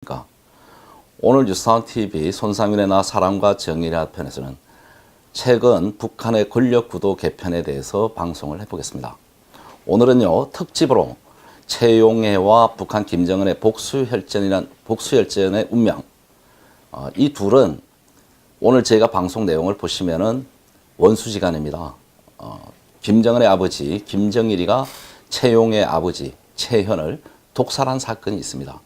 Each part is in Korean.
안녕하십니까. 오늘 뉴스타운TV 손상윤의 나 사람과 정의라 편에서는 최근 북한의 권력구도 개편에 대해서 방송을 해보겠습니다. 오늘은요, 특집으로 최용해와 북한 김정은의 복수혈전의 운명, 이 둘은 오늘 제가 방송 내용을 보시면은 원수지간입니다. 김정은의 아버지 김정일이가 최용해의 아버지 최현을 독살한 사건이 있습니다.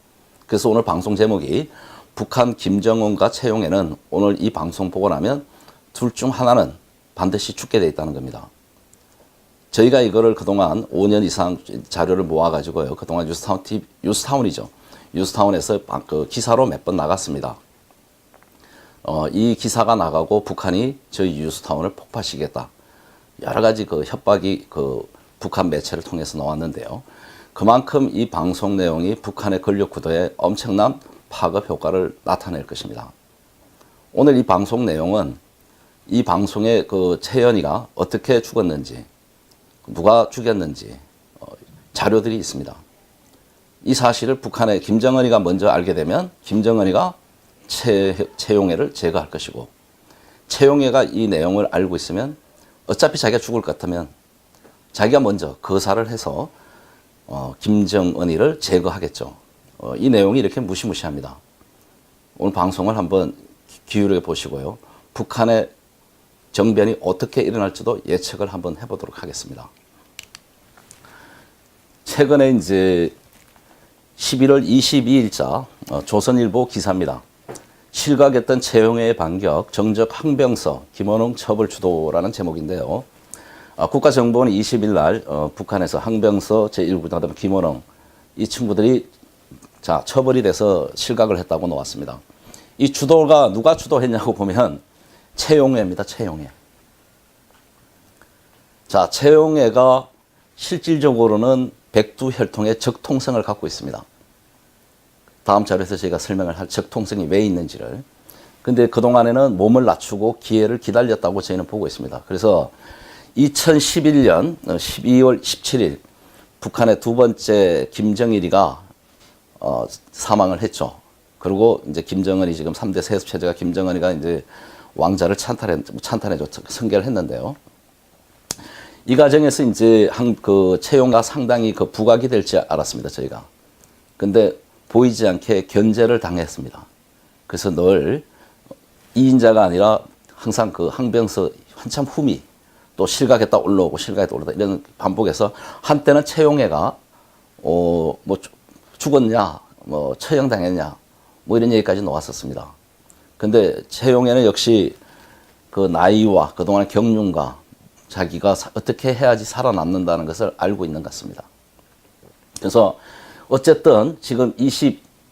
그래서 오늘 방송 제목이 북한 김정은과 최용해는 오늘 이 방송 보고 나면 둘 중 하나는 반드시 죽게 돼 있다는 겁니다. 저희가 이거를 그동안 5년 이상 자료를 모아가지고요. 그동안 뉴스타운이죠. 뉴스타운에서 그 기사로 몇 번 나갔습니다. 이 기사가 나가고 북한이 저희 뉴스타운을 폭파시키겠다. 여러 가지 그 협박이 그 북한 매체를 통해서 나왔는데요. 그만큼 이 방송 내용이 북한의 권력 구도에 엄청난 파급 효과를 나타낼 것입니다. 오늘 이 방송 내용은 이 방송의 그 최연희가 어떻게 죽었는지, 누가 죽였는지 자료들이 있습니다. 이 사실을 북한의 김정은이가 먼저 알게 되면 김정은이가 최용해를 제거할 것이고, 최용해가 이 내용을 알고 있으면 어차피 자기가 죽을 것 같으면 자기가 먼저 거사를 해서 김정은이를 제거하겠죠. 이 내용이 이렇게 무시무시합니다. 오늘 방송을 한번 기울여 보시고요. 북한의 정변이 어떻게 일어날지도 예측을 한번 해보도록 하겠습니다. 최근에 이제 11월 22일자 조선일보 기사입니다. 실각했던 최용해의 반격, 정적 항병서, 김원웅 처벌 주도라는 제목인데요. 국가정보원이 20일 날 북한에서 항병서 제1부대장 김원웅 이 친구들이 처벌이 돼서 실각을 했다고 나왔습니다. 이 주도가 누가 주도했냐고 보면 최용해입니다. 최용해. 최용해가 실질적으로는 백두혈통의 적통성을 갖고 있습니다. 다음 자료에서 제가 설명을 할 적통성이 왜 있는지를. 근데 그동안에는 몸을 낮추고 기회를 기다렸다고 저희는 보고 있습니다. 그래서 2011년 12월 17일 북한의 두 번째 김정일이가 사망을 했죠. 그리고 이제 김정은이 지금 3대 세습 체제가 김정은이가 이제 왕자를 찬탄해줬죠. 승계를 했는데요. 이 과정에서 이제 최용해가 상당히 그 부각이 될지 알았습니다. 저희가. 근데 보이지 않게 견제를 당했습니다. 그래서 늘 2인자가 아니라 항상 그 항병서 한참 후미 또 실각했다 올라오고 실각했다 올라오다 이런 반복해서 한때는 최용해가 뭐 죽었냐 뭐 처형당했냐 뭐 이런 얘기까지 나왔었습니다. 근데 최용해는 역시 그 나이와 그동안의 경륜과 자기가 어떻게 해야지 살아남는다는 것을 알고 있는 것 같습니다. 그래서 어쨌든 지금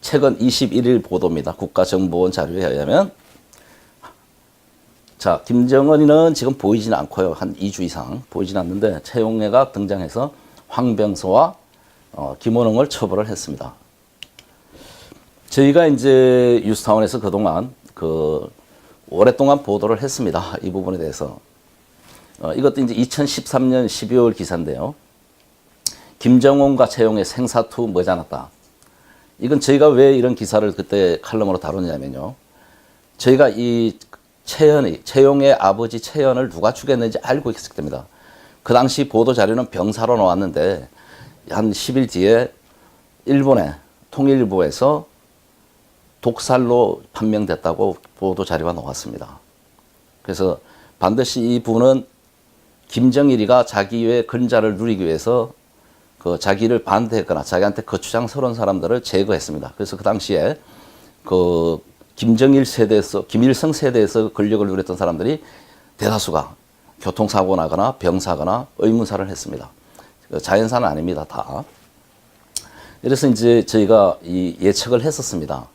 최근 21일 보도입니다. 국가정보원 자료에 의하면 김정은이는 지금 보이지는 않고요. 한 2주 이상 보이지는 않는데 최용해가 등장해서 황병서와 김원웅을 처벌을 했습니다. 저희가 이제 뉴스타운에서 그동안 오랫동안 보도를 했습니다. 이 부분에 대해서. 이것도 이제 2013년 12월 기사인데요. 김정은과 최용해 생사투 머지않았다. 이건 저희가 왜 이런 기사를 그때 칼럼으로 다루냐면요. 저희가 이 최용해 아버지 최현을 누가 죽였는지 알고 있었기 때문입니다. 그 당시 보도 자료는 병사로 나왔는데 한 10일 뒤에 일본의 통일부에서 독살로 판명됐다고 보도 자료가 나왔습니다. 그래서 반드시 이 분은 김정일이가 자기의 근자를 누리기 위해서 자기를 반대했거나 자기한테 거추장스러운 사람들을 제거했습니다. 그래서 그 당시에 김정일 세대에서, 김일성 세대에서 권력을 누렸던 사람들이 대다수가 교통사고 나거나 병사거나 의문사를 했습니다. 자연사는 아닙니다, 다. 그래서 이제 저희가 이 예측을 했었습니다.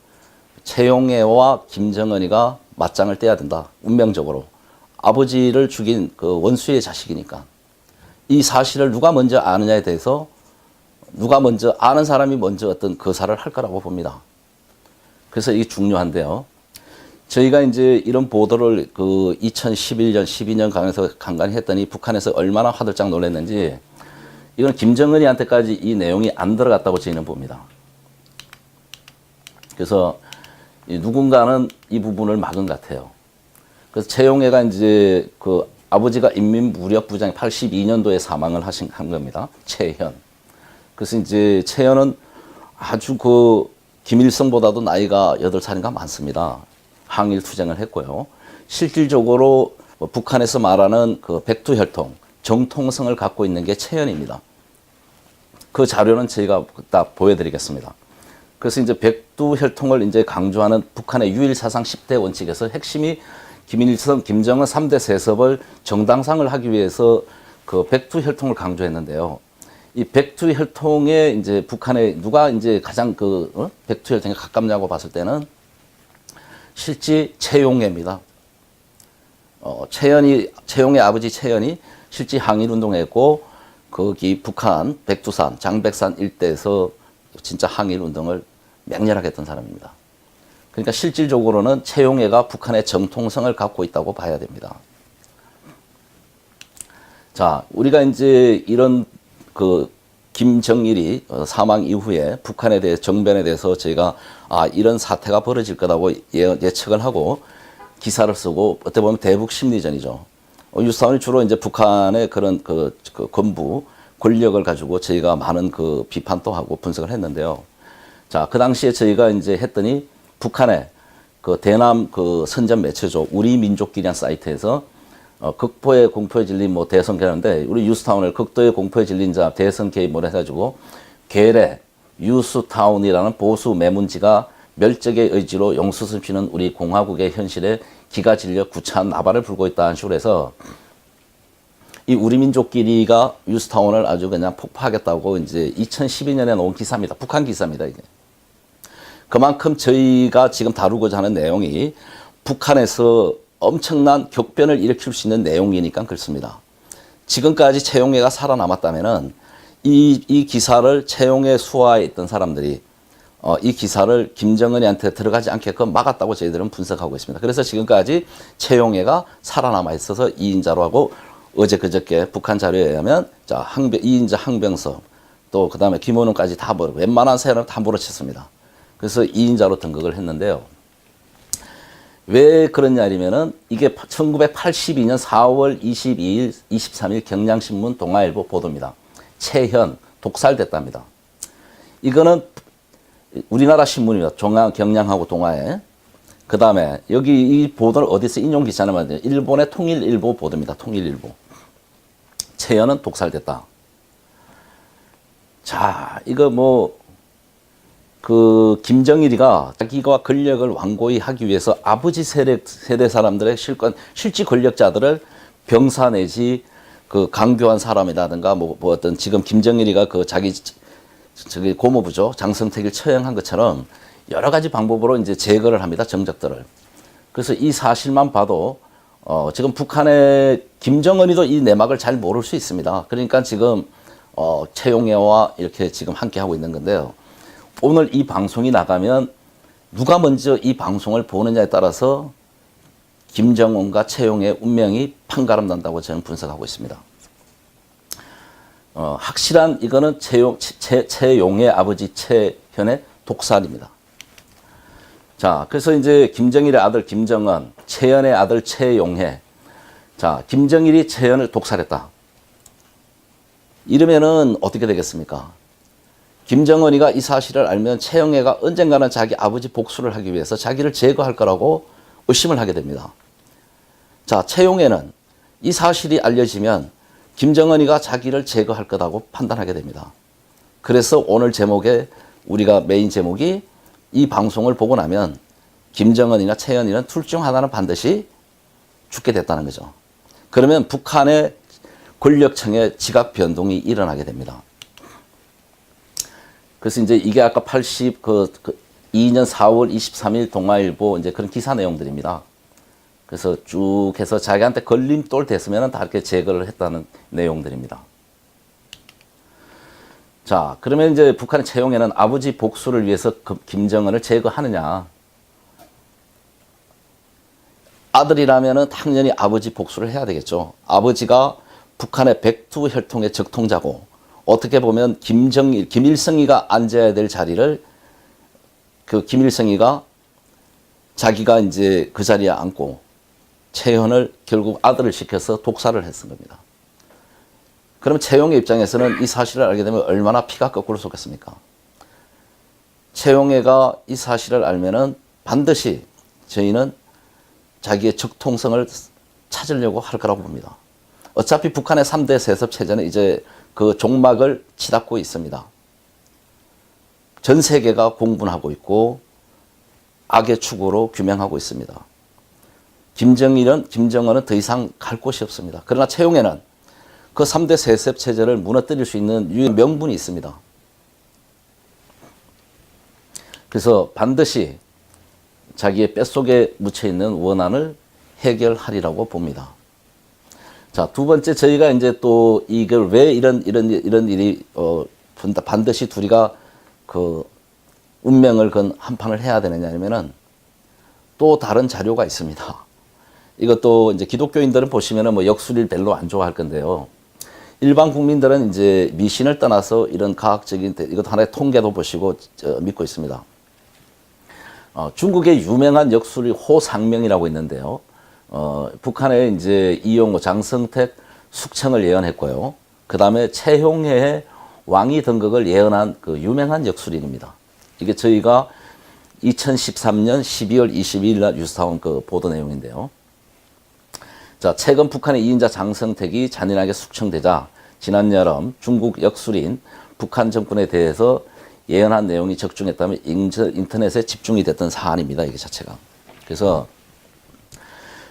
최용해와 김정은이가 맞짱을 떼야 된다. 운명적으로. 아버지를 죽인 그 원수의 자식이니까. 이 사실을 누가 먼저 아느냐에 대해서 아는 사람이 먼저 어떤 거사를 할 거라고 봅니다. 그래서 이게 중요한데요. 저희가 이제 이런 보도를 2011년, 12년 강에서 간간히 했더니 북한에서 얼마나 화들짝 놀랐는지 이건 김정은이한테까지 이 내용이 안 들어갔다고 저희는 봅니다. 그래서 누군가는 이 부분을 막은 것 같아요. 그래서 최용해가 이제 그 아버지가 인민무력부장이 82년도에 사망을 한 겁니다. 최현. 그래서 이제 최현은 아주 그 김일성보다도 나이가 8살인가 많습니다. 항일 투쟁을 했고요. 실질적으로 북한에서 말하는 그 백두혈통, 정통성을 갖고 있는 게 최현입니다. 그 자료는 저희가 딱 보여드리겠습니다. 그래서 이제 백두혈통을 이제 강조하는 북한의 유일 사상 10대 원칙에서 핵심이 김일성, 김정은 3대 세습을 정당상을 하기 위해서 그 백두혈통을 강조했는데요. 이 백두혈통에 이제 북한에 누가 이제 가장 백두혈통에 가깝냐고 봤을 때는 실제 최용해입니다. 최용해 아버지 최현이 실제 항일운동했고, 거기 북한 백두산, 장백산 일대에서 진짜 항일운동을 맹렬하게 했던 사람입니다. 그러니까 실질적으로는 최용해가 북한의 정통성을 갖고 있다고 봐야 됩니다. 자, 우리가 이제 이런 김정일이 사망 이후에 북한에 대해 정변에 대해서 저희가 이런 사태가 벌어질 거라고 예측을 하고 기사를 쓰고 어떻게 보면 대북 심리전이죠. 뉴스타운이 주로 이제 북한의 그런 건부 권력을 가지고 저희가 많은 비판도 하고 분석을 했는데요. 자, 그 당시에 저희가 이제 했더니 북한의 대남 선전 매체죠. 우리 민족끼리한 사이트에서 극보의 공포에 질린 대선 개는데 우리 뉴스타운을 극도의 공포에 질린 자 대선 개입을 해가지고 괴뢰 뉴스타운이라는 보수 매문지가 멸적의 의지로 용수숨 쉬는 우리 공화국의 현실에 기가 질려 구차한 나발을 불고 있다는 식으로 해서 이 우리 민족끼리가 뉴스타운을 아주 그냥 폭파하겠다고 이제 2012년에 놓은 기사입니다. 북한 기사입니다, 이게. 그만큼 저희가 지금 다루고자 하는 내용이 북한에서 엄청난 격변을 일으킬 수 있는 내용이니까 그렇습니다. 지금까지 최용해가 살아남았다면은 이 기사를 최용해 수하에 있던 사람들이 이 기사를 김정은이한테 들어가지 않게끔 막았다고 저희들은 분석하고 있습니다. 그래서 지금까지 최용해가 살아남아 있어서 2인자로 하고 어제 그저께 북한 자료에 의하면 2인자 항병섭 또 그다음에 김원웅까지 다 웬만한 세력을 다 몰아쳤습니다. 그래서 2인자로 등극을 했는데요. 왜 그러냐면은 이게 1982년 4월 22일, 23일 경향신문 동아일보 보도입니다. 최현 독살됐답니다. 이거는 우리나라 신문입니다. 경향하고 동아에. 그 다음에 여기 이 보도를 어디서 인용 기사냐면 일본의 통일일보 보도입니다. 통일일보. 최현은 독살됐다. 자, 이거 김정일이가 자기가 권력을 완고히 하기 위해서 아버지 세대 사람들의 실제 권력자들을 병사 내지 강교한 사람이라든가 어떤 지금 김정일이가 자기 고모부죠. 장성택을 처형한 것처럼 여러 가지 방법으로 이제 제거를 합니다. 정적들을. 그래서 이 사실만 봐도 지금 북한의 김정은이도 이 내막을 잘 모를 수 있습니다. 그러니까 지금 최용해와 이렇게 지금 함께 하고 있는 건데요. 오늘 이 방송이 나가면 누가 먼저 이 방송을 보느냐에 따라서 김정은과 최용해의 운명이 판가름 난다고 저는 분석하고 있습니다. 확실한 이거는 최용해 아버지 최현의 독살입니다. 자, 그래서 이제 김정일의 아들 김정은, 최현의 아들 최용해. 자, 김정일이 최현을 독살했다. 이러면은 어떻게 되겠습니까? 김정은이가 이 사실을 알면 최용해가 언젠가는 자기 아버지 복수를 하기 위해서 자기를 제거할 거라고 의심을 하게 됩니다. 자, 최용해는 이 사실이 알려지면 김정은이가 자기를 제거할 거라고 판단하게 됩니다. 그래서 오늘 제목에 우리가 메인 제목이 이 방송을 보고 나면 김정은이나 최현이는 둘 중 하나는 반드시 죽게 됐다는 거죠. 그러면 북한의 권력층의 지각 변동이 일어나게 됩니다. 그래서 이제 이게 아까 2년 4월 23일 동아일보 이제 그런 기사 내용들입니다. 그래서 쭉 해서 자기한테 걸림돌 됐으면 다 이렇게 제거를 했다는 내용들입니다. 자, 그러면 이제 북한의 최용해는 아버지 복수를 위해서 김정은을 제거하느냐. 아들이라면은 당연히 아버지 복수를 해야 되겠죠. 아버지가 북한의 백두혈통의 적통자고 어떻게 보면 김일성이가 앉아야 될 자리를 그 김일성이가 자기가 이제 그 자리에 앉고 최현을 결국 아들을 시켜서 독살을 했은 겁니다. 그러면 최용의 입장에서는 이 사실을 알게 되면 얼마나 피가 거꾸로 솟겠습니까? 최용해가 이 사실을 알면은 반드시 저희는 자기의 적통성을 찾으려고 할 거라고 봅니다. 어차피 북한의 3대 세습 체제는 이제 그 종막을 치닫고 있습니다. 전 세계가 공분하고 있고 악의 축으로 규명하고 있습니다. 김정은은 더 이상 갈 곳이 없습니다. 그러나 최용해는 그 3대 세습 체제를 무너뜨릴 수 있는 유일한 명분이 있습니다. 그래서 반드시 자기의 뼛속에 묻혀있는 원한을 해결하리라고 봅니다. 자, 두 번째 저희가 이제 또 이걸 왜 이런 일이 반드시 둘이가 그 운명을 건 한판을 해야 되느냐 하면은 또 다른 자료가 있습니다. 이것도 이제 기독교인들은 보시면은 뭐 역술을 별로 안 좋아할 건데요. 일반 국민들은 이제 미신을 떠나서 이런 과학적인 이것도 하나의 통계도 보시고 믿고 있습니다. 중국의 유명한 역술이 호상명이라고 있는데요. 북한의 이제 이용호, 장성택, 숙청을 예언했고요. 그 다음에 최용해의 왕위 등극을 예언한 그 유명한 역술인입니다. 이게 저희가 2013년 12월 22일 날 뉴스타운 그 보도 내용인데요. 자, 최근 북한의 2인자 장성택이 잔인하게 숙청되자 지난 여름 중국 역술인 북한 정권에 대해서 예언한 내용이 적중했다면 인터넷에 집중이 됐던 사안입니다. 이게 자체가. 그래서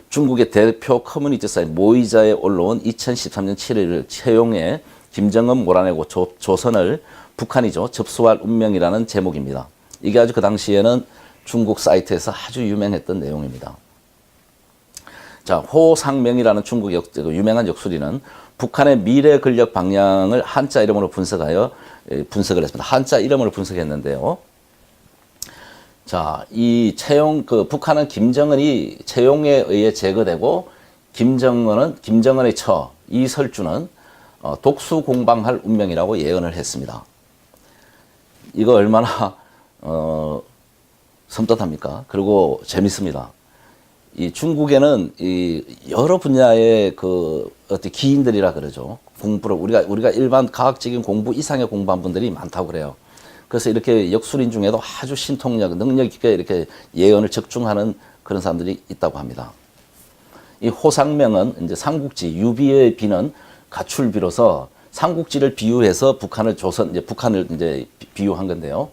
중국의 대표 커뮤니티 사이트 모이자에 올라온 2013년 7일 최용해 김정은 몰아내고 조선을 북한이죠 접수할 운명이라는 제목입니다. 이게 아주 그 당시에는 중국 사이트에서 아주 유명했던 내용입니다. 자, 호상명이라는 중국 유명한 역술인은 북한의 미래 권력 방향을 한자 이름으로 분석을 했습니다. 한자 이름으로 분석했는데요. 자, 이 북한은 김정은이 최용에 의해 제거되고 김정은의 처 이설주는 독수 공방할 운명이라고 예언을 했습니다. 이거 얼마나 섬뜩합니까? 그리고 재밌습니다. 이 중국에는 이 여러 분야의 그 어떤 기인들이라 그러죠. 공부를 우리가 일반 과학적인 공부 이상의 공부한 분들이 많다고 그래요. 그래서 이렇게 역술인 중에도 아주 신통력, 능력 있게 이렇게 예언을 적중하는 그런 사람들이 있다고 합니다. 이 호상명은 이제 삼국지 유비의 비는 가출비로서 삼국지를 비유해서 북한을 이제 비유한 건데요.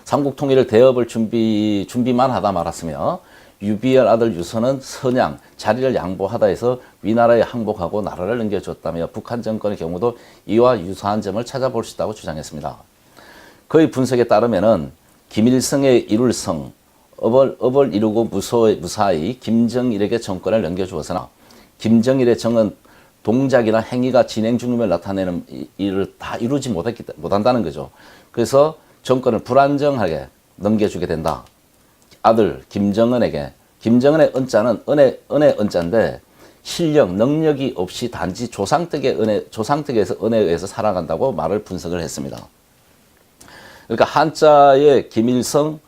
삼국 통일을 대업을 준비만 하다 말았으며 유비의 아들 유서는 선양, 자리를 양보하다 해서 위나라에 항복하고 나라를 넘겨줬다며 북한 정권의 경우도 이와 유사한 점을 찾아볼 수 있다고 주장했습니다. 그의 분석에 따르면은 김일성의 일울성, 업을 이루고 무사히 김정일에게 정권을 넘겨주었으나 김정일의 정은 동작이나 행위가 진행 중임을 나타내는 일을 다 이루지 못한다는 거죠. 그래서 정권을 불안정하게 넘겨주게 된다. 아들 김정은에게, 김정은의 은자는 은혜 은자인데 실력, 능력이 없이 단지 조상댁에서 은혜에 의해서 살아간다고 말을 분석을 했습니다. 그러니까 한자의 김일성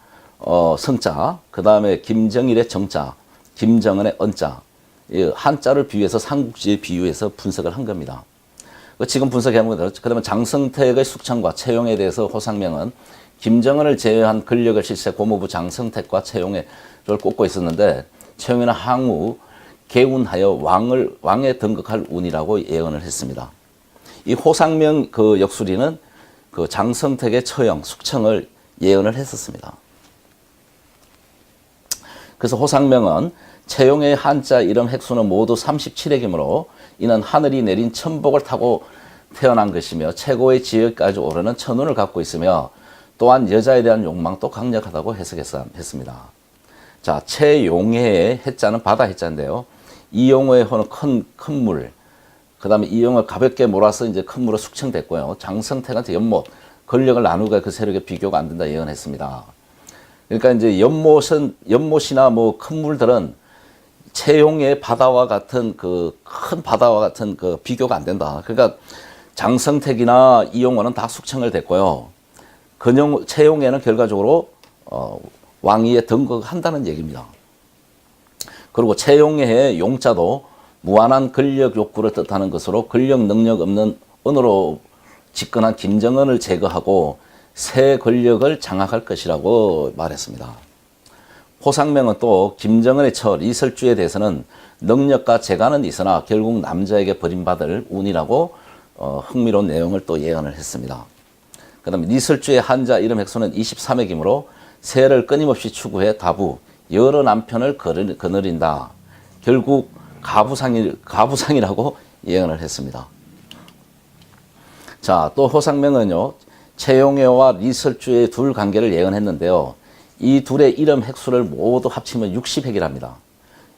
성자, 그 다음에 김정일의 정자, 김정은의 은자, 한자를 비유해서 삼국지에 비유해서 분석을 한 겁니다. 지금 분석해보면 그러면 장성택의 숙청과 채용에 대해서 호상명은 김정은을 제외한 권력을 실세 고모부 장성택과 채용을 꼽고 있었는데 채용이는 향후 개운하여 왕에 등극할 운이라고 예언을 했습니다. 이 호상명 그 역술인은 그 장성택의 처형, 숙청을 예언을 했었습니다. 그래서 호상명은 채용의 한자 이름 획수는 모두 37획이므로 이는 하늘이 내린 천복을 타고 태어난 것이며 최고의 지혜까지 오르는 천운을 갖고 있으며 또한 여자에 대한 욕망도 강력하다고 해석했습니다. 자, 최용해의 해자는 바다 해자인데요. 이용호의 호는 큰 물, 그 다음에 이용을 가볍게 몰아서 이제 큰 물로 숙청됐고요. 장성택한테 연못, 권력을 나누고 그 세력에 비교가 안 된다 예언했습니다. 그러니까 이제 연못이나 뭐 큰 물들은 채용의 바다와 같은 큰 바다와 같은 비교가 안 된다. 그러니까 장성택이나 이용호는 다 숙청을 됐고요. 채용에는 결과적으로 왕위에 등극한다는 얘기입니다. 그리고 채용의 용자도 무한한 권력 욕구를 뜻하는 것으로 권력 능력 없는 언어로 집권한 김정은을 제거하고 새 권력을 장악할 것이라고 말했습니다. 호상명은 또 김정은의 처 리설주에 대해서는 능력과 재간은 있으나 결국 남자에게 버림받을 운이라고 흥미로운 내용을 또 예언을 했습니다. 그 다음에 리설주의 한자 이름 획수는 23획이므로 새를 끊임없이 추구해 다부 여러 남편을 거느린다. 결국 가부상이라고 예언을 했습니다. 자, 또 호상명은요, 채용회와 리설주의 둘 관계를 예언했는데요. 이 둘의 이름 획수를 모두 합치면 60획이랍니다.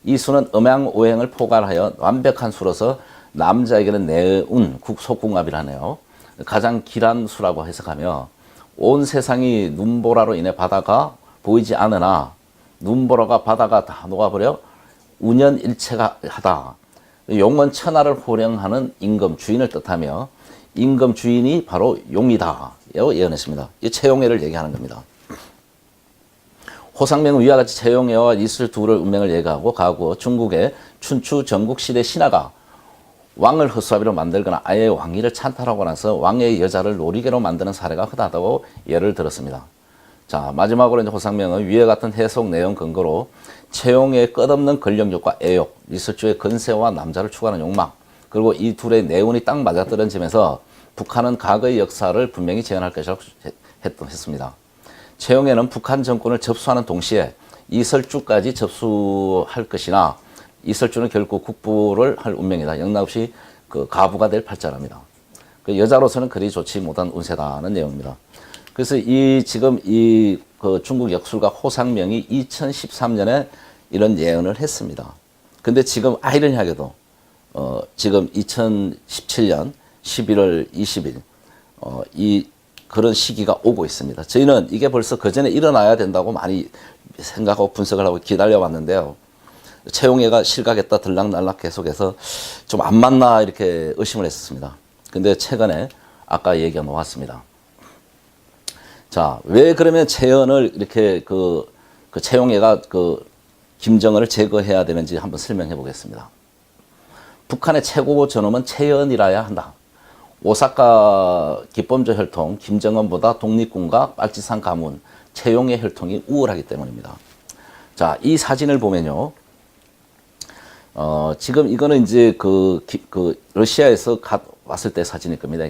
이 수는 음양오행을 포괄하여 완벽한 수로서 남자에게는 내운 속궁합이라네요. 가장 길한 수라고 해석하며 온 세상이 눈보라로 인해 바다가 보이지 않으나 눈보라가 바다가 다 녹아버려 운연일체가 하다. 용은 천하를 호령하는 임금 주인을 뜻하며 임금 주인이 바로 용이다. 예언했습니다. 이 채용회를 얘기하는 겁니다. 호상명은 위와 같이 채용회와 이슬 둘의 운명을 예가하고 가고 중국의 춘추 전국시대 신하가 왕을 허수아비로 만들거나 아예 왕위를 찬탈하고 나서 왕의 여자를 놀이개로 만드는 사례가 흔하다고 예를 들었습니다. 자, 마지막으로 이제 호상명은 위와 같은 해석 내용 근거로 채용의 끝없는 권력욕과 애욕, 이슬주의 건세와 남자를 추구하는 욕망, 그리고 이 둘의 내운이 딱 맞아떨어지면서 북한은 과거의 역사를 분명히 재현할 것이라고 했습니다. 채용에는 북한 정권을 접수하는 동시에 이설주까지 접수할 것이나 이설주는 결국 국부를 할 운명이다. 영락없이 그 가부가 될 팔자랍니다. 그 여자로서는 그리 좋지 못한 운세다는 내용입니다. 그래서 지금 그 중국 역술가 호상명이 2013년에 이런 예언을 했습니다. 근데 지금 아이러니하게도 지금 2017년 11월 20일 그런 시기가 오고 있습니다. 저희는 이게 벌써 그 전에 일어나야 된다고 많이 생각하고 분석을 하고 기다려왔는데요. 채용회가 실각했다 들락날락 계속해서 좀 안 맞나 이렇게 의심을 했었습니다. 근데 최근에 아까 얘기가 나왔습니다. 자, 왜 그러면 채연을 이렇게 그 채용회가 김정은을 제거해야 되는지 한번 설명해 보겠습니다. 북한의 최고 전엄은 채연이라야 한다. 오사카 기범조 혈통, 김정은보다 독립군과 빨치산 가문, 채용의 혈통이 우월하기 때문입니다. 자, 이 사진을 보면요. 지금 이거는 이제 러시아에서 왔을 때 사진일 겁니다,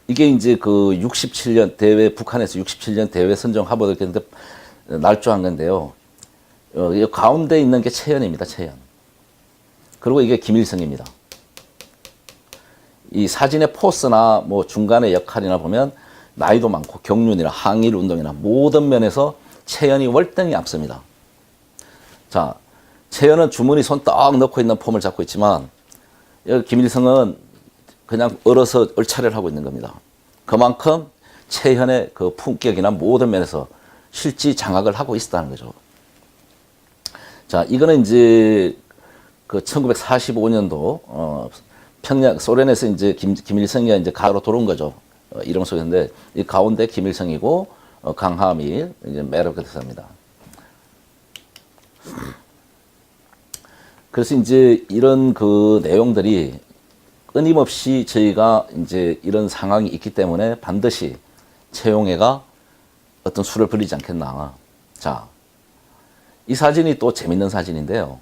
이게 이제 67년 북한에서 67년 대회 선정 하보를 했는데 날조한 건데요. 이 가운데 있는 게 채연입니다, 채연. 그리고 이게 김일성입니다. 이 사진의 포스나 뭐 중간의 역할이나 보면 나이도 많고 경륜이나 항일 운동이나 모든 면에서 채연이 월등히 앞섭니다. 자, 채연은 주머니 손 딱 넣고 있는 폼을 잡고 있지만 여기 김일성은 그냥 얼어서 얼차례를 하고 있는 겁니다. 그만큼 채연의 그 품격이나 모든 면에서 실지 장악을 하고 있었다는 거죠. 자, 이거는 이제 1945년도 평양 소련에서 이제 김일성이 이제 가로 돌아온 거죠. 이름 속인데 이 가운데 김일성이고 강하밀 이제 메르케트입니다. 그래서 이제 이런 내용들이 끊임없이 저희가 이제 이런 상황이 있기 때문에 반드시 채용회가 어떤 수를 벌이지 않겠나. 자, 이 사진이 또 재밌는 사진인데요.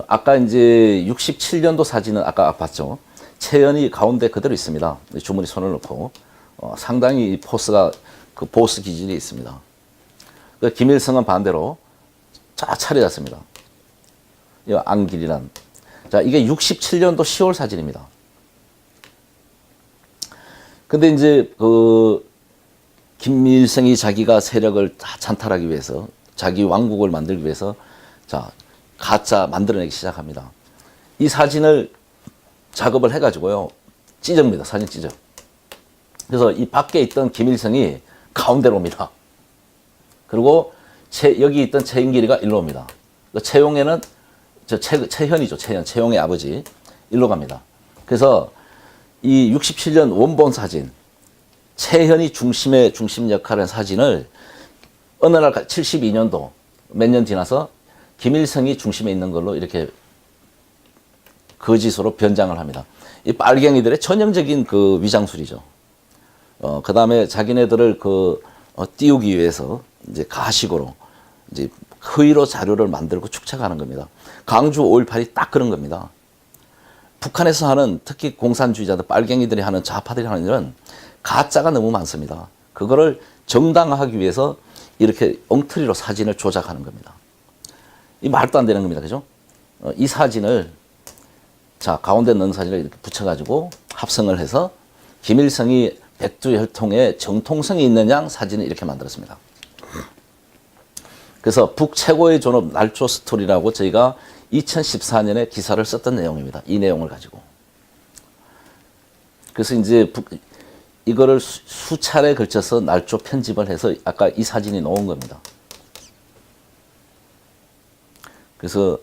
아까 이제 67년도 사진은 아까 봤죠. 채연이 가운데 그대로 있습니다. 주머니 손을 넣고 상당히 이 포스가 보스 기질이 있습니다. 김일성은 반대로 쫙 차려졌습니다. 이 안길이란. 자, 이게 67년도 10월 사진입니다. 근데 이제 김일성이 자기가 세력을 다 찬탈하기 위해서 자기 왕국을 만들기 위해서 자, 가짜 만들어내기 시작합니다. 이 사진을 작업을 해가지고요. 찢습니다. 사진 찢어. 그래서 이 밖에 있던 김일성이 가운데로 옵니다. 그리고 여기 있던 최인길이가 일로 옵니다. 채용에는 채현이죠. 채용의 아버지. 일로 갑니다. 그래서 이 67년 원본 사진, 채현이 중심 역할을 한 사진을 어느 날 72년도 몇 년 지나서 김일성이 중심에 있는 걸로 이렇게 거짓으로 변장을 합니다. 이 빨갱이들의 전형적인 그 위장술이죠. 그 다음에 자기네들을 띄우기 위해서 이제 가식으로 이제 허위로 자료를 만들고 축적하는 겁니다. 광주 5.18이 딱 그런 겁니다. 북한에서 하는, 특히 공산주의자들, 빨갱이들이 하는, 좌파들이 하는 일은 가짜가 너무 많습니다. 그거를 정당화하기 위해서 이렇게 엉터리로 사진을 조작하는 겁니다. 이 말도 안 되는 겁니다. 그죠? 이 사진을, 자, 가운데 넣은 사진을 이렇게 붙여가지고 합성을 해서 김일성이 백두혈통에 정통성이 있는 양 사진을 이렇게 만들었습니다. 그래서 북최고의 존엄 날조 스토리라고 저희가 2014년에 기사를 썼던 내용입니다. 이 내용을 가지고. 그래서 이제 이거를 수차례 걸쳐서 날조 편집을 해서 아까 이 사진이 나온 겁니다. 그래서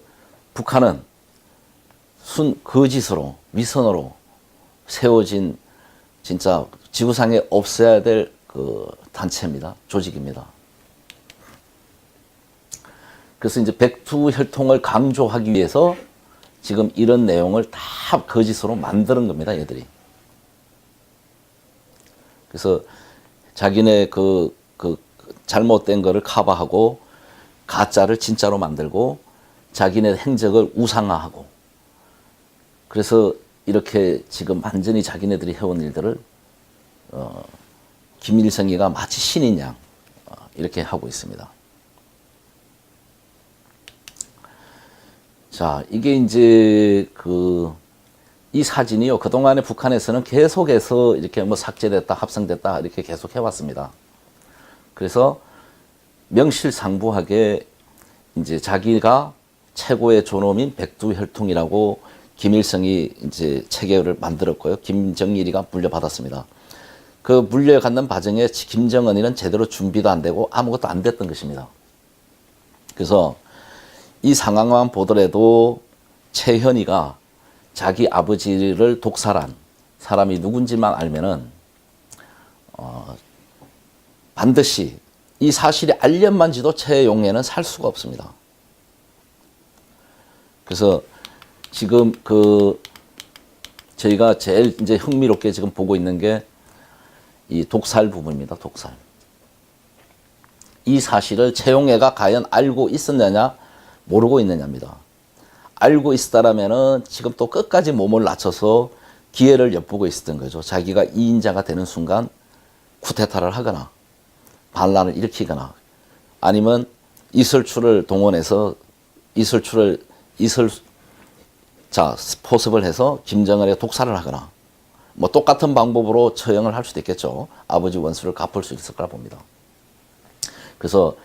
북한은 거짓으로, 위선으로 세워진 진짜 지구상에 없어야 될 그 단체입니다. 조직입니다. 그래서 이제 백두혈통을 강조하기 위해서 지금 이런 내용을 다 거짓으로 만드는 겁니다, 얘들이. 그래서 자기네 그 잘못된 거를 커버하고 가짜를 진짜로 만들고 자기네 행적을 우상화하고 그래서 이렇게 지금 완전히 자기네들이 해온 일들을 김일성이가 마치 신인 양 이렇게 하고 있습니다. 자, 이게 이제 이 사진이요. 그동안에 북한에서는 계속해서 이렇게 뭐 삭제됐다, 합성됐다 이렇게 계속 해왔습니다. 그래서 명실상부하게 이제 자기가 최고의 존엄인 백두혈통이라고 김일성이 이제 체계를 만들었고요. 김정일이가 물려받았습니다. 그 물려받는 과정에 김정은이는 제대로 준비도 안 되고 아무것도 안 됐던 것입니다. 그래서 이 상황만 보더라도 최현희가 자기 아버지를 독살한 사람이 누군지만 알면은 반드시 이 사실이 알려만지도 최용해는 살 수가 없습니다. 그래서 지금 저희가 제일 이제 흥미롭게 지금 보고 있는 게 이 독살 부분입니다. 독살. 이 사실을 최용해가 과연 알고 있었느냐, 모르고 있느냐입니다. 알고 있었다라면은 지금 또 끝까지 몸을 낮춰서 기회를 엿보고 있었던 거죠. 자기가 2인자가 되는 순간 쿠데타를 하거나 반란을 일으키거나 아니면 이설추를 동원해서 포섭을 해서 김정은의 독살을 하거나 뭐 똑같은 방법으로 처형을 할 수도 있겠죠. 아버지 원수를 갚을 수 있을 거라 봅니다. 그래서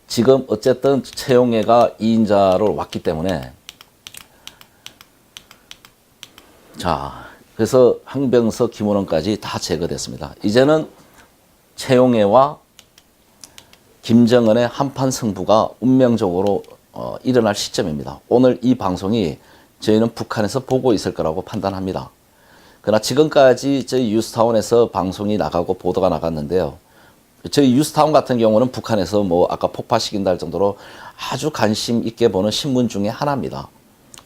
지금 어쨌든 최용해가 2인자로 왔기 때문에 자, 그래서 항병서, 김원원까지 다 제거됐습니다. 이제는 최용해와 김정은의 한판 승부가 운명적으로 일어날 시점입니다. 오늘 이 방송이 저희는 북한에서 보고 있을 거라고 판단합니다. 그러나 지금까지 저희 뉴스타운에서 방송이 나가고 보도가 나갔는데요. 저희 뉴스타운 같은 경우는 북한에서 뭐 아까 폭파시킨다 할 정도로 아주 관심 있게 보는 신문 중에 하나입니다.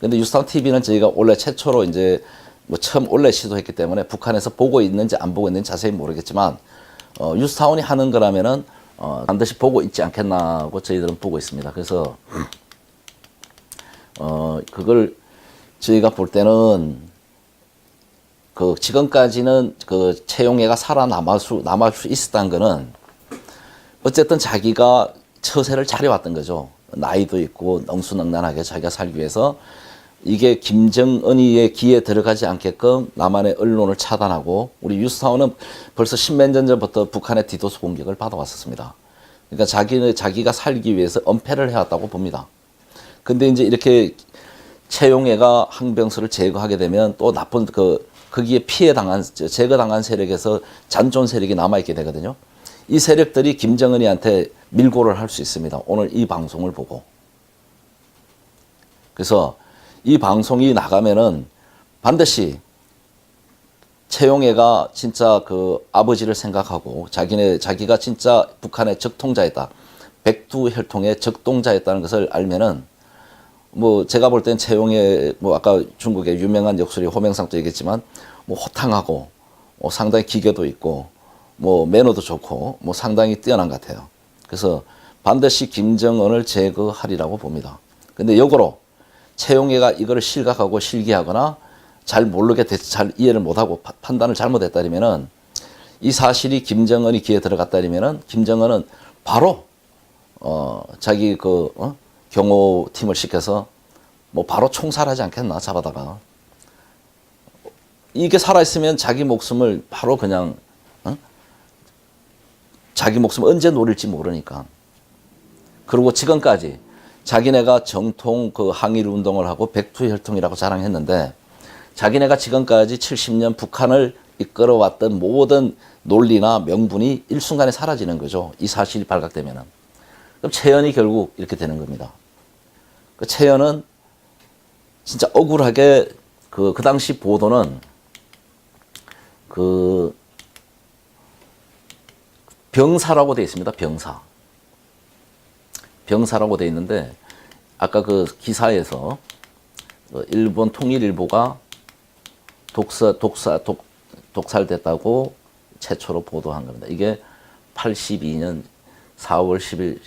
근데 뉴스타운 TV는 저희가 원래 최초로 이제 뭐 처음 원래 시도했기 때문에 북한에서 보고 있는지 안 보고 있는지 자세히 모르겠지만 뉴스타운이 하는 거라면은 반드시 보고 있지 않겠나 하고 저희들은 보고 있습니다. 그래서 그걸 저희가 볼 때는 지금까지는 최용해가 남을 수 있었다는 거는 어쨌든 자기가 처세를 잘해왔던 거죠. 나이도 있고 능수능란하게 자기가 살기 위해서 이게 김정은이의 귀에 들어가지 않게끔 남한의 언론을 차단하고 우리 뉴스타운은 벌써 십몇 년 전부터 북한의 디도스 공격을 받아왔었습니다. 그러니까 자기가 살기 위해서 엄폐를 해왔다고 봅니다. 근데 이제 이렇게 최용해가 항병서를 제거하게 되면 또 나쁜 거기에 제거당한 세력에서 잔존 세력이 남아있게 되거든요. 이 세력들이 김정은이한테 밀고를 할 수 있습니다. 오늘 이 방송을 보고. 그래서 이 방송이 나가면은 반드시 최용해가 진짜 아버지를 생각하고 자기가 진짜 북한의 적통자였다. 백두혈통의 적동자였다는 것을 알면은 뭐 제가 볼 땐 채용의 뭐 아까 중국의 유명한 역술이 호명상도 얘기했지만 뭐 호탕하고 상당히 기계도 있고 뭐 매너도 좋고 뭐 상당히 뛰어난 것 같아요. 그래서 반드시 김정은을 제거하리라고 봅니다. 근데 역으로 채용회가 이거를 실각하고 실기하거나 잘 모르게 잘 이해를 못하고 판단을 잘못했다면은 이 사실이 김정은이 귀에 들어갔다면은 김정은은 바로 자기 경호팀을 시켜서 뭐 바로 총살하지 않겠나 잡아다가 이게 살아있으면 자기 목숨을 바로 그냥 자기 목숨 언제 노릴지 모르니까 그리고 지금까지 자기네가 정통 그 항일 운동을 하고 백두혈통이라고 자랑했는데 자기네가 지금까지 70년 북한을 이끌어왔던 모든 논리나 명분이 일순간에 사라지는 거죠. 이 사실이 발각되면은. 그럼 채연이 결국 이렇게 되는 겁니다. 그 채연은 진짜 억울하게 그 당시 보도는 그 병사라고 되어 있습니다. 병사라고 되어 있는데 아까 그 기사에서 일본 통일일보가 독살됐다고 최초로 보도한 겁니다. 이게 82년 4월 10일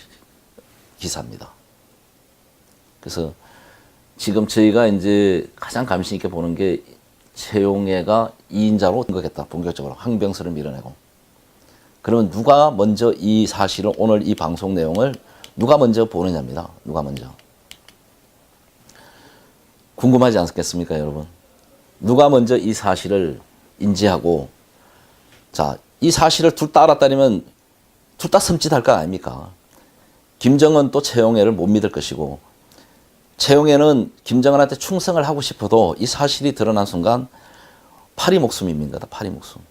기사입니다. 그래서 지금 저희가 이제 가장 감심 있게 보는 게 채용회가 2인자로 등극했다. 본격적으로 항병설을 밀어내고. 그러면 누가 먼저 이 사실을 오늘 이 방송 내용을 누가 먼저 보느냐입니다. 누가 먼저. 궁금하지 않겠습니까, 여러분? 누가 먼저 이 사실을 인지하고 자, 이 사실을 둘 다 알았다면 둘 다 섬찟할 거 아닙니까? 김정은 또 채용회를 못 믿을 것이고 채용회는 김정은한테 충성을 하고 싶어도 이 사실이 드러난 순간 파리 목숨입니다. 파리 목숨.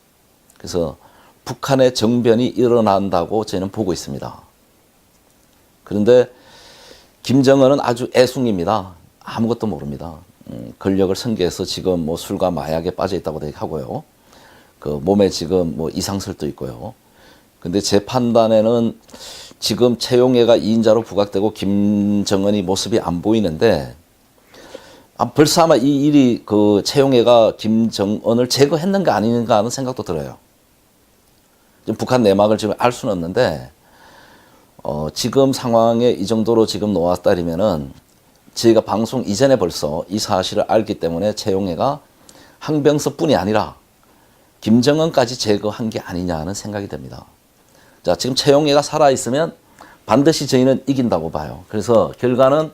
그래서 북한의 정변이 일어난다고 저는 보고 있습니다. 그런데 김정은은 아주 애숭입니다. 아무것도 모릅니다. 권력을 승계해서 지금 뭐 술과 마약에 빠져 있다고 하고요. 그 몸에 지금 뭐 이상설도 있고요. 근데 제 판단에는 지금 채용회가 2인자로 부각되고 김정은이 모습이 안 보이는데 벌써 아마 이 일이 그 채용회가 김정은을 제거했는가 아닌가 하는 생각도 들어요. 지금 북한 내막을 지금 알 수는 없는데 지금 상황에 이 정도로 지금 놓았다면은 저희가 방송 이전에 벌써 이 사실을 알기 때문에 채용회가 항병서뿐이 아니라 김정은까지 제거한 게 아니냐 하는 생각이 듭니다. 자, 지금 채용회가 살아있으면 반드시 저희는 이긴다고 봐요. 그래서 결과는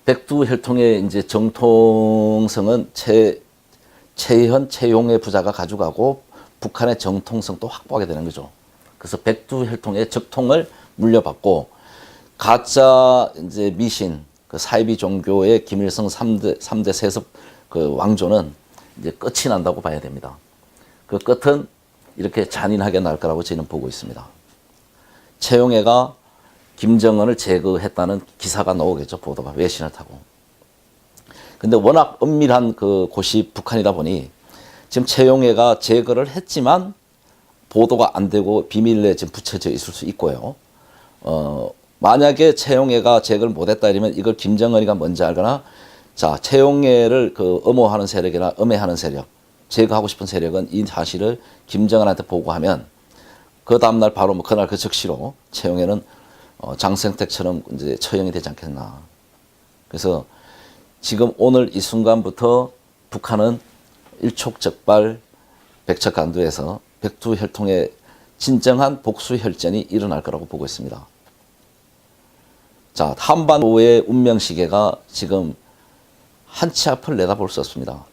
백두혈통의 이제 정통성은 채현, 채용회 부자가 가져가고 북한의 정통성도 확보하게 되는 거죠. 그래서 백두혈통의 적통을 물려받고 가짜 이제 미신, 그 사이비 종교의 김일성 3대 세습 그 왕조는 이제 끝이 난다고 봐야 됩니다. 그 끝은 이렇게 잔인하게 날 거라고 저는 보고 있습니다. 채용회가 김정은을 제거했다는 기사가 나오겠죠. 보도가 외신을 타고. 근데 워낙 은밀한 그 곳이 북한이다 보니 지금 채용회가 제거를 했지만 보도가 안 되고 비밀내에 지금 붙여져 있을 수 있고요. 만약에 채용회가 제거를 못했다면 이걸 김정은이가 먼저 알거나 자, 채용회를 그 엄호하는 세력이나 음해하는 세력, 제거하고 싶은 세력은 이 사실을 김정은한테 보고하면 그 다음날 바로 뭐 그날 그 즉시로 채용회는 장생택처럼 이제 처형이 되지 않겠나. 그래서 지금 오늘 이 순간부터 북한은 일촉즉발 백척간두에서 백두혈통의 진정한 복수혈전이 일어날 거라고 보고 있습니다. 자, 한반도의 운명시계가 지금 한 치 앞을 내다볼 수 없습니다.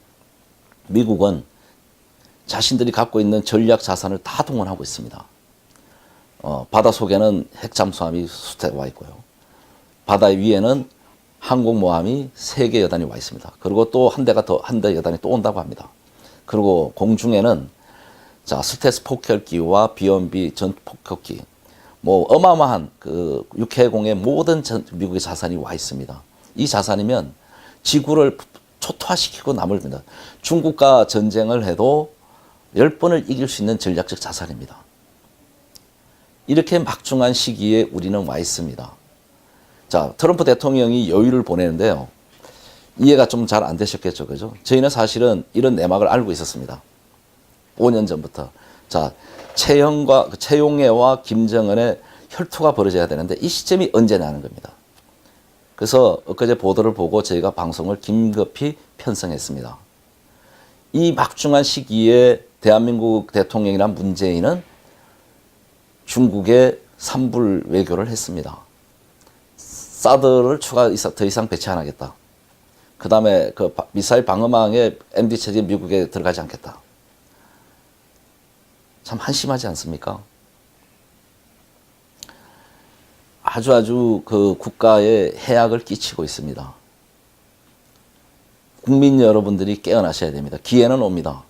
미국은 자신들이 갖고 있는 전략 자산을 다 동원하고 있습니다. 바다 속에는 핵잠수함이 수태가 와 있고요. 바다 위에는 항공모함이 3개 여단이 와 있습니다. 그리고 또 한 대 여단이 또 온다고 합니다. 그리고 공중에는 자, 스텔스 폭격기와 B-1B 전 폭격기, 뭐 어마어마한 그 육해공의 모든 미국의 자산이 와 있습니다. 이 자산이면 지구를 초토화시키고 남습니다. 중국과 전쟁을 해도 10번을 이길 수 있는 전략적 자산입니다. 이렇게 막중한 시기에 우리는 와 있습니다. 자, 트럼프 대통령이 여유를 보내는데요. 이해가 좀 잘 안 되셨겠죠, 그죠? 저희는 사실은 이런 내막을 알고 있었습니다. 5년 전부터. 자, 최용해와 김정은의 혈투가 벌어져야 되는데 이 시점이 언제냐는 겁니다. 그래서 엊그제 보도를 보고 저희가 방송을 긴급히 편성했습니다. 이 막중한 시기에 대한민국 대통령이란 문재인은 중국에 산불 외교를 했습니다. 사드를 더 이상 배치 안 하겠다. 그 다음에 그 미사일 방어망에 MD 체제 미국에 들어가지 않겠다. 참 한심하지 않습니까? 아주 그 국가에 해악을 끼치고 있습니다. 국민 여러분들이 깨어나셔야 됩니다. 기회는 옵니다.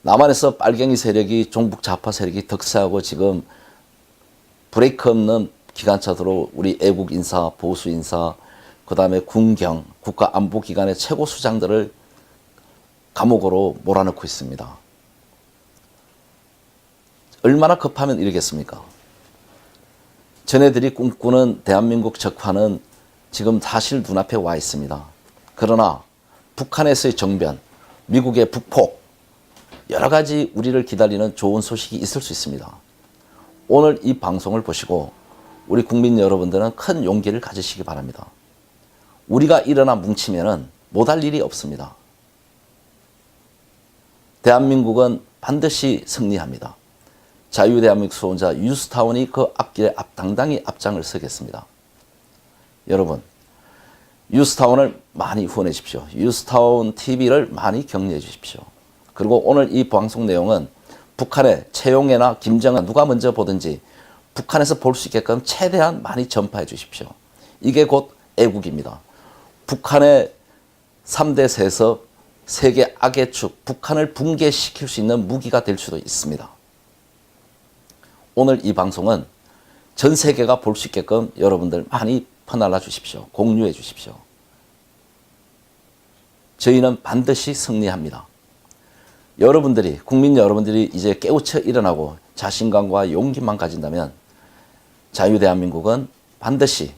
남한에서 빨갱이 세력이 종북 좌파 세력이 득세하고 지금 브레이크 없는 기관차들로 우리 애국 인사, 보수 인사, 그 다음에 군경, 국가안보기관의 최고 수장들을 감옥으로 몰아넣고 있습니다. 얼마나 급하면 이러겠습니까? 전애들이 꿈꾸는 대한민국 적화는 지금 사실 눈앞에 와 있습니다. 그러나 북한에서의 정변, 미국의 북폭, 여러 가지 우리를 기다리는 좋은 소식이 있을 수 있습니다. 오늘 이 방송을 보시고 우리 국민 여러분들은 큰 용기를 가지시기 바랍니다. 우리가 일어나 뭉치면은 못할 일이 없습니다. 대한민국은 반드시 승리합니다. 자유대한민국 수호자 뉴스타운이 그 앞길에 당당히 앞장을 서겠습니다. 여러분, 뉴스타운을 많이 후원해 주십시오. 뉴스타운 TV를 많이 격려해 주십시오. 그리고 오늘 이 방송 내용은 북한의 최용해나 김정은 누가 먼저 보든지 북한에서 볼 수 있게끔 최대한 많이 전파해 주십시오. 이게 곧 애국입니다. 북한의 3대 세석, 세계 악의 축, 북한을 붕괴시킬 수 있는 무기가 될 수도 있습니다. 오늘 이 방송은 전 세계가 볼 수 있게끔 여러분들 많이 퍼날라 주십시오. 공유해 주십시오. 저희는 반드시 승리합니다. 여러분들이, 국민 여러분들이 이제 깨우쳐 일어나고 자신감과 용기만 가진다면 자유대한민국은 반드시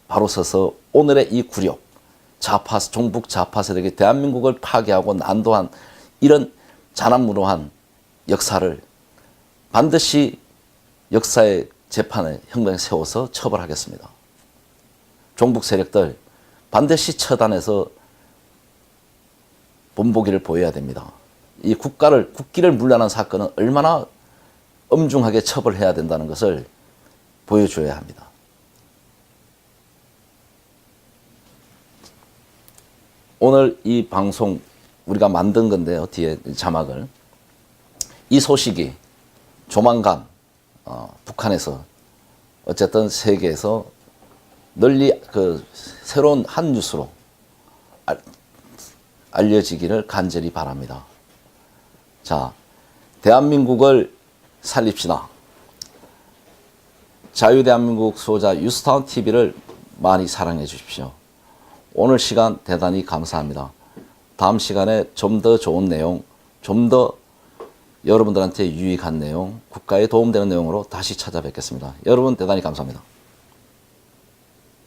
바로 서서 오늘의 이 굴욕, 종북 좌파 세력이 대한민국을 파괴하고 난도한 이런 잔악무도한 역사를 반드시 역사의 재판에 형평에 세워서 처벌하겠습니다. 종북 세력들 반드시 처단해서 본보기를 보여야 됩니다. 이 국기를 물란한 사건은 얼마나 엄중하게 처벌해야 된다는 것을 보여줘야 합니다. 오늘 이 방송 우리가 만든 건데요. 뒤에 자막을. 이 소식이 조만간 북한에서 어쨌든 세계에서 널리 새로운 한 뉴스로 알려지기를 간절히 바랍니다. 자, 대한민국을 살립시다. 자유대한민국 수호자 뉴스타운 TV를 많이 사랑해 주십시오. 오늘 시간 대단히 감사합니다. 다음 시간에 좀 더 좋은 내용, 좀 더 여러분들한테 유익한 내용, 국가에 도움되는 내용으로 다시 찾아뵙겠습니다. 여러분 대단히 감사합니다.